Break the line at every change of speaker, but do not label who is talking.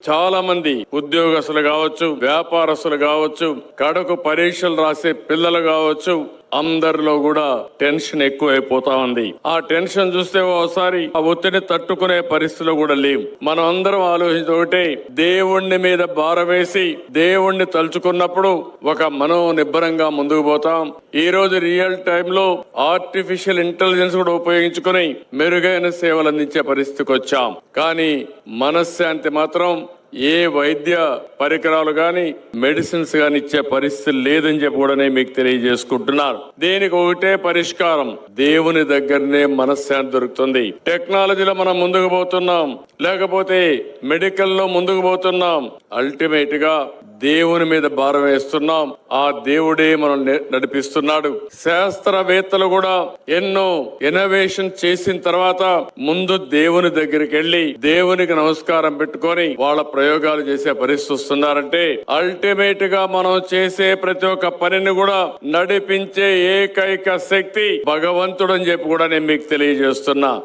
చాలా మంది ఉద్యోగస్తులు కావచ్చు, వ్యాపారస్తులు కావచ్చు, కడకు పరీక్షలు రాసే పిల్లలు కావచ్చు, అందరిలో కూడా టెన్షన్ ఎక్కువైపోతా ఉంది. ఆ టెన్షన్ చూస్తే ఒకసారి ఆ ఒత్తిడి తట్టుకునే పరిస్థితులు కూడా లేవు. మనం అందరం ఆలోచించి ఒకటే, దేవుణ్ణి మీద భారం వేసి దేవుణ్ణి తలుచుకున్నప్పుడు ఒక మనోనిబ్బరంగా ముందుకు పోతాం. ఈ రోజు రియల్ టైమ్ లో ఆర్టిఫిషియల్ ఇంటెలిజెన్స్ కూడా ఉపయోగించుకుని మెరుగైన సేవలు అందించే పరిస్థితికి వచ్చాం. కానీ మనశ్శాంతి మాత్రం ఏ వైద్య పరికరాలు గాని మెడిసిన్స్ గాని ఇచ్చే పరిస్థితి లేదని చెప్పి కూడా నేను మీకు తెలియజేసుకుంటున్నాను. దీనికి ఒకటే పరిష్కారం, దేవుని దగ్గరనే మనశ్శాంతి దొరుకుతుంది. టెక్నాలజీలో మనం ముందుకు పోతున్నాం, లేకపోతే మెడికల్ లో ముందుకు పోతున్నాం, అల్టిమేట్ గా దేవుని మీద భారం వేస్తున్నాం. ఆ దేవుడే మనం నడిపిస్తున్నాడు. శాస్త్రవేత్తలు కూడా ఎన్నో ఇన్నోవేషన్ చేసిన తర్వాత ముందు దేవుని దగ్గరికి వెళ్లి దేవునికి నమస్కారం పెట్టుకొని వాళ్ళ ప్రయోగాలు చేసే పరిస్థితి వస్తున్నారంటే అల్టిమేట్ గా మనం చేసే ప్రతి ఒక్క పనిని కూడా నడిపించే ఏకైక శక్తి భగవంతుడు అని చెప్పి కూడా నేను మీకు తెలియజేస్తున్నా.